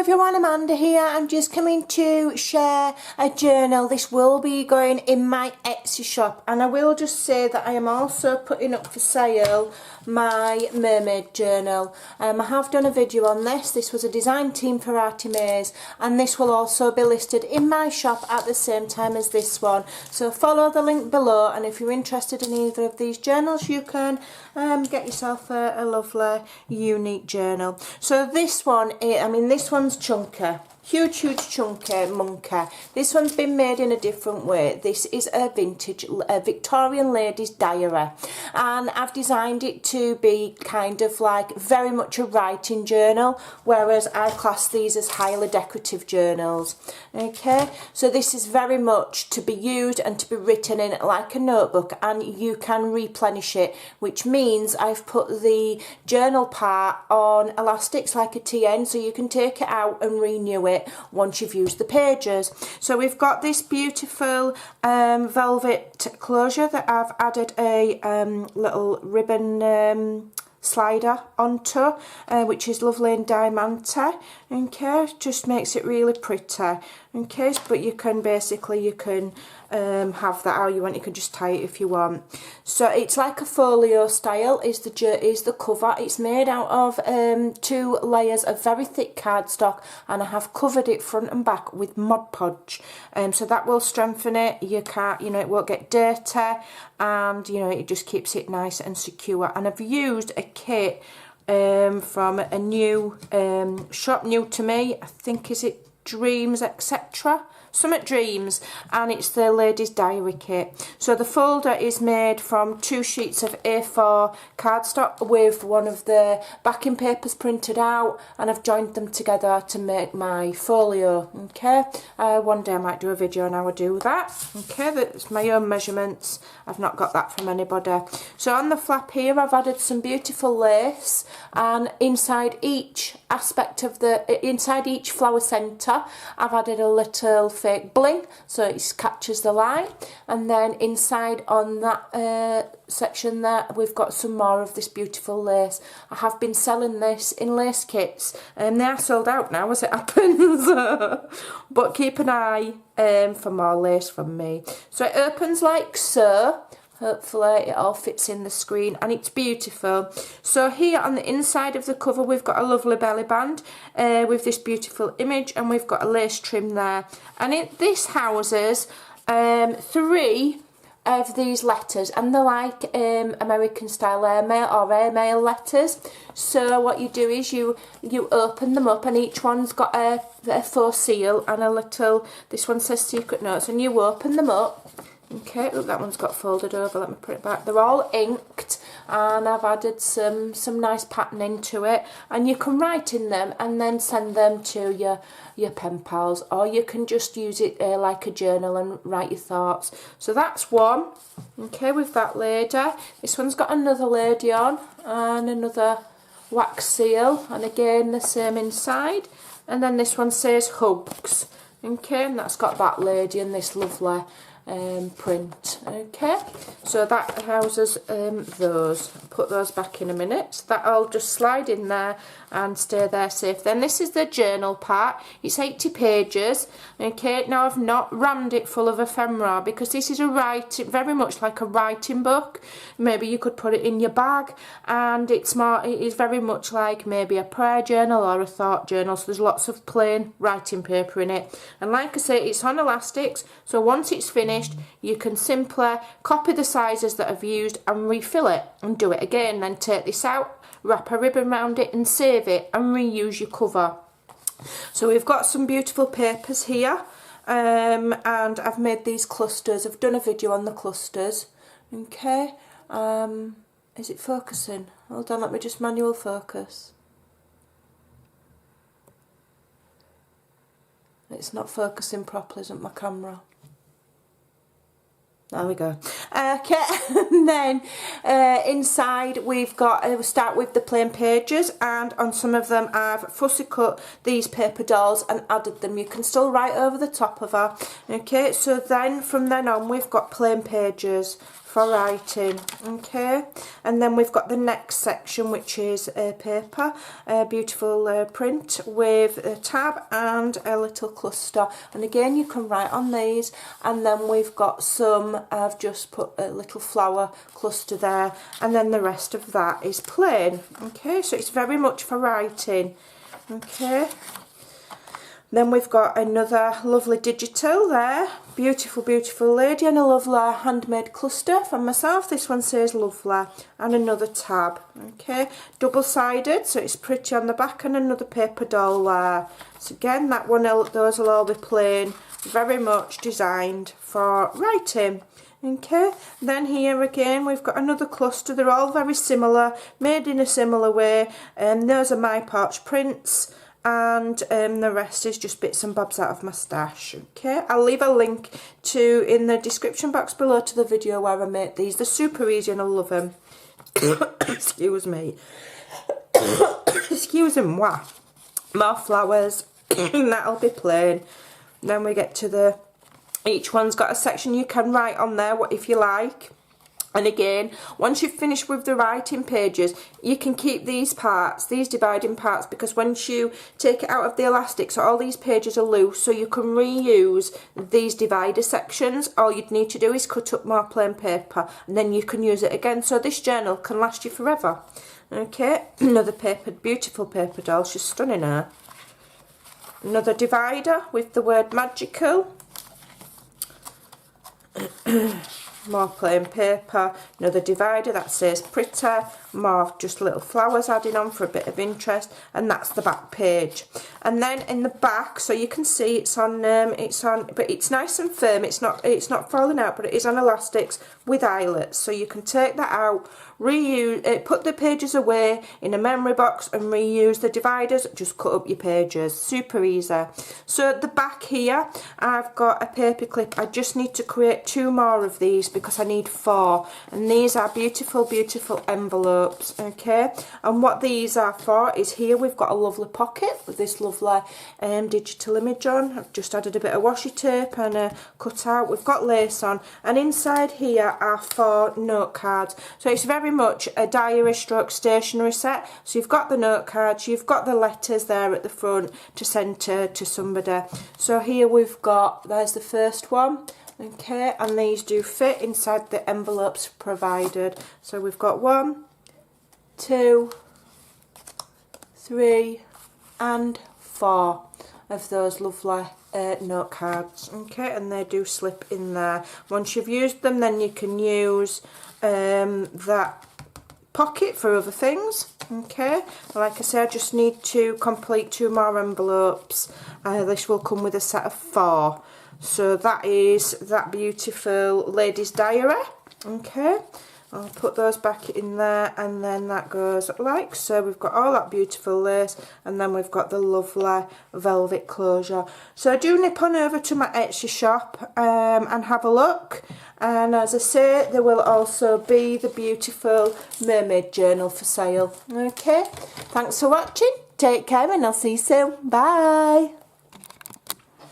everyone, Amanda here. I'm just coming to share a journal. This will be going in my Etsy shop, and I will just say that I am also putting up for sale my mermaid journal. I have done a video on this. This was a design team for Artie Mays, and this will also be listed in my shop at the same time as this one. So follow the link below, and if you're interested in either of these journals, you can get yourself a lovely unique journal. So this one, this one's chunky. Huge chunky monkey. This one's been made in a different way. This is a Victorian lady's diary, and I've designed it to be kind of like very much a writing journal, whereas I class these as highly decorative journals. Okay, so this is very much to be used and to be written in like a notebook, and you can replenish it, which means I've put the journal part on elastics like a TN, so you can take it out and renew it once you've used the pages. So we've got this beautiful velvet closure that I've added a little ribbon slider onto, which is lovely and diamante. Okay, just makes it really pretty. Okay, but you can have that how you want. You can just tie it if you want. So it's like a folio style is the cover. It's made out of 2 layers of very thick cardstock, and I have covered it front and back with Mod Podge, so that will strengthen it. You can't, it won't get dirty, and it just keeps it nice and secure. And I've used a kit from a new shop, new to me. I think is it Dreams, etc. Summit Dreams, and it's the ladies diary kit. So the folder is made from 2 sheets of A4 cardstock with one of the backing papers printed out, and I've joined them together to make my folio. Okay, one day I might do a video on how I do that. Okay, that's my own measurements. I've not got that from anybody. So on the flap here I've added some beautiful lace, and inside each aspect of inside each flower centre I've added a little fake bling so it catches the light, and then inside on that section there we've got some more of this beautiful lace. I have been selling this in lace kits, and they are sold out now as it happens. But keep an eye for more lace from me. So it opens like so. Hopefully it all fits in the screen, and it's beautiful. So here on the inside of the cover we've got a lovely belly band with this beautiful image, and we've got a lace trim there, and this houses 3 of these letters, and they're like American style airmail letters. So what you do is you open them up, and each one's got a faux seal and a little, this one says secret notes, and you open them up. Okay, look, that one's got folded over. Let me put it back. They're all inked, and I've added some nice pattern into it, and you can write in them and then send them to your pen pals, or you can just use it like a journal and write your thoughts. So that's one. Okay, with that lady. This one's got another lady on and another wax seal, and again the same inside. And then this one says hugs. Okay, and that's got that lady and this lovely print. Okay, so that houses those. Put those back in a minute. So that'll just slide in there and stay there safe. Then this is the journal part. It's 80 pages. Okay, now I've not rammed it full of ephemera because this is very much like a writing book. Maybe you could put it in your bag, and it is very much like maybe a prayer journal or a thought journal. So there's lots of plain writing paper in it, and like I say, it's on elastics, so once it's finished you can simply copy the sizes that I've used and refill it and do it again. Then take this out, wrap a ribbon around it and save it, and reuse your cover. So we've got some beautiful papers here, and I've made these clusters. I've done a video on the clusters. Okay, is it focusing? Hold on, let me just manual focus. It's not focusing properly, isn't my camera? There we go. Okay, and then inside we've got, we'll start with the plain pages, and on some of them I've fussy cut these paper dolls and added them. You can still write over the top of her. Okay, so then from then on we've got plain pages for writing. Okay, and then we've got the next section, which is paper, a beautiful print with a tab and a little cluster, and again you can write on these. And then we've got some, I've just put a little flower cluster there, and then the rest of that is plain. Okay, so it's very much for writing. Okay, then we've got another lovely digital there, beautiful, beautiful lady, and a lovely handmade cluster from myself. This one says lovely, and another tab. Okay, double-sided, so it's pretty on the back, and another paper doll there. So again, that one, those will all be plain, very much designed for writing. Okay, then here again we've got another cluster. They're all very similar, made in a similar way, and those are my Porch prints, and the rest is just bits and bobs out of my stash. Okay, I'll leave a link in the description box below to the video where I made these. They're super easy and I love them. Excuse me. Excuse me. More flowers. That'll be plain. Then we get to each one's got a section you can write on there, what if you like. And again, once you've finished with the writing pages, you can keep these parts, these dividing parts, because once you take it out of the elastic, so all these pages are loose, so you can reuse these divider sections. All you'd need to do is cut up more plain paper, and then you can use it again. So this journal can last you forever. Okay, another beautiful paper doll. She's stunning, her. Another divider with the word magical. More plain paper, another divider that says pretty, more just little flowers adding on for a bit of interest, and that's the back page. And then in the back, so you can see it's on, but it's nice and firm. It's not falling out, but it is on elastics with eyelets, so you can take that out, reuse it, put the pages away in a memory box, and reuse the dividers. Just cut up your pages, super easy. So at the back here, I've got a paper clip. I just need to create 2 more of these because I need 4, and these are beautiful, beautiful envelopes. Okay, and what these are for is, here we've got a lovely pocket with this lovely digital image on. I've just added a bit of washi tape and a cut out. We've got lace on, and inside here are 4 note cards. So it's very much a diary stroke stationery set. So you've got the note cards, you've got the letters there at the front to send to somebody. So here we've got, there's the first one. Okay, and these do fit inside the envelopes provided. So we've got 1, 2, 3 and 4 of those lovely note cards. Okay, and they do slip in there. Once you've used them, then you can use that pocket for other things. Okay, like I said, I just need to complete 2 more envelopes. This will come with a set of 4. So that is that beautiful lady's diary. Okay, I'll put those back in there, and then that goes like so. We've got all that beautiful lace, and then we've got the lovely velvet closure. So do nip on over to my Etsy shop and have a look. And as I say, there will also be the beautiful mermaid journal for sale. Okay, thanks for watching. Take care, and I'll see you soon. Bye.